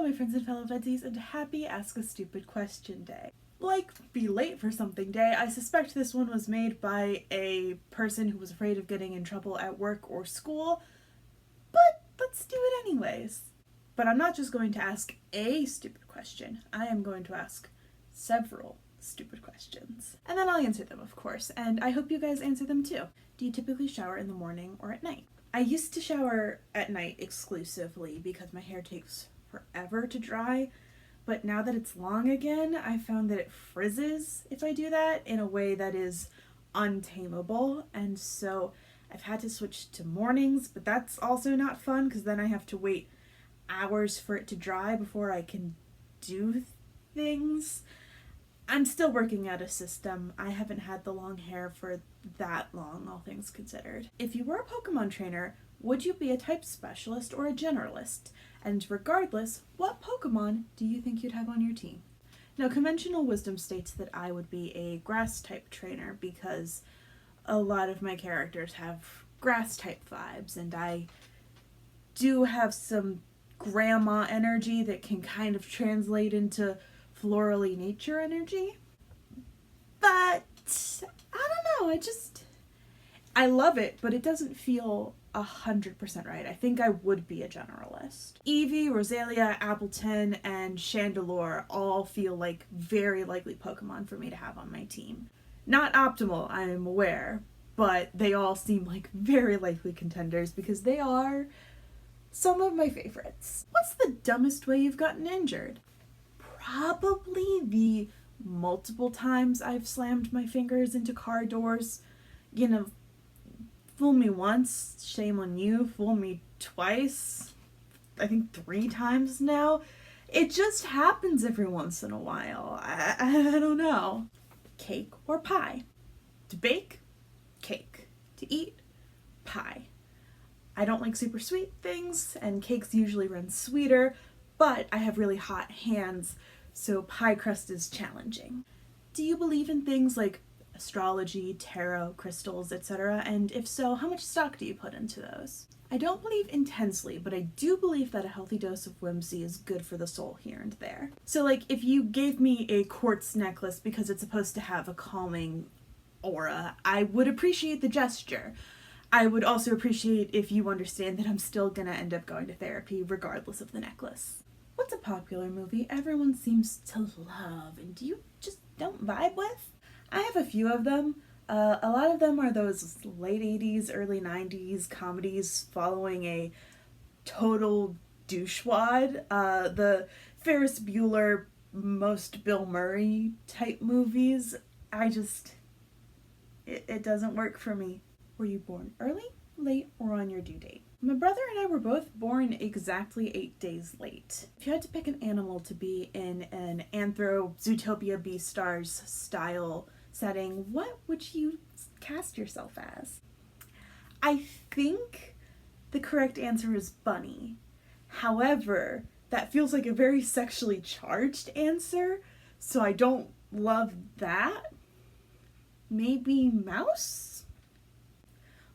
my friends and fellow VEDSies, and happy Ask a Stupid Question Day. Like Be Late for Something Day, I suspect this one was made by a person who was afraid of getting in trouble at work or school, but let's do it anyways. But I'm not just going to ask a stupid question, I am going to ask several stupid questions. And then I'll answer them, of course, and I hope you guys answer them too. Do you typically shower in the morning or at night? I used to shower at night exclusively because my hair takes forever to dry, but now that it's long again, I found that it frizzes if I do that in a way that is untamable, and so I've had to switch to mornings, but that's also not fun because then I have to wait hours for it to dry before I can do things. I'm still working out a system. I haven't had the long hair for that long, all things considered. If you were a Pokemon trainer, would you be a type specialist or a generalist? And regardless, what Pokemon do you think you'd have on your team? Now, conventional wisdom states that I would be a grass type trainer because a lot of my characters have grass type vibes, and I do have some grandma energy that can kind of translate into florally nature energy, but I don't know, I love it, but it doesn't feel 100% right. I think I would be a generalist. Eevee, Roselia, Appleton, and Chandelure all feel like very likely Pokemon for me to have on my team. Not optimal, I am aware, but they all seem like very likely contenders because they are some of my favorites. What's the dumbest way you've gotten injured? Probably the multiple times I've slammed my fingers into car doors. You know, fool me once, shame on you. Fool me twice, I think 3 times now. It just happens every once in a while. I don't know. Cake or pie? To bake? Cake. To eat? Pie. I don't like super sweet things, and cakes usually run sweeter, but I have really hot hands, so pie crust is challenging. Do you believe in things like astrology, tarot, crystals, etc.? And if so, how much stock do you put into those? I don't believe intensely, but I do believe that a healthy dose of whimsy is good for the soul here and there. So like, if you gave me a quartz necklace because it's supposed to have a calming aura, I would appreciate the gesture. I would also appreciate if you understand that I'm still gonna end up going to therapy regardless of the necklace. What's a popular movie everyone seems to love and you just don't vibe with? I have a few of them. A lot of them are those late 80s, early 90s comedies following a total douchewad. The Ferris Bueller, most Bill Murray type movies. It doesn't work for me. Were you born early, late, or on your due date? My brother and I were both born exactly 8 days late. If you had to pick an animal to be in an Anthro Zootopia Beastars style setting, what would you cast yourself as? I think the correct answer is bunny. However, that feels like a very sexually charged answer, so I don't love that. Maybe mouse?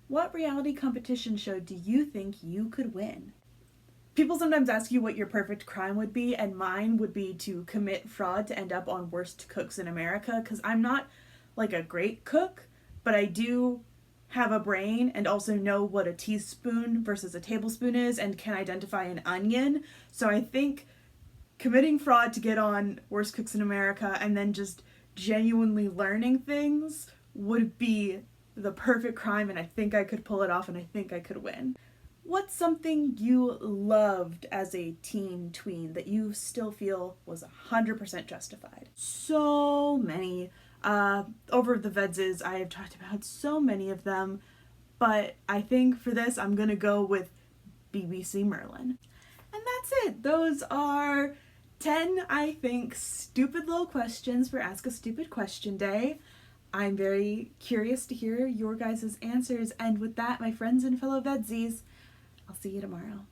What reality competition show do you think you could win? People sometimes ask you what your perfect crime would be, and mine would be to commit fraud to end up on Worst Cooks in America, because I'm not like a great cook, but I do have a brain and also know what a teaspoon versus a tablespoon is and can identify an onion. So I think committing fraud to get on Worst Cooks in America and then just genuinely learning things would be the perfect crime, and I think I could pull it off and I think I could win. What's something you loved as a teen tween that you still feel was 100% justified? So many. Over the VEDSies, I have talked about so many of them, but I think for this I'm gonna go with BBC Merlin. And that's it. Those are 10, I think, stupid little questions for Ask a Stupid Question Day. I'm very curious to hear your guys' answers, and with that, my friends and fellow VEDSies, I'll see you tomorrow.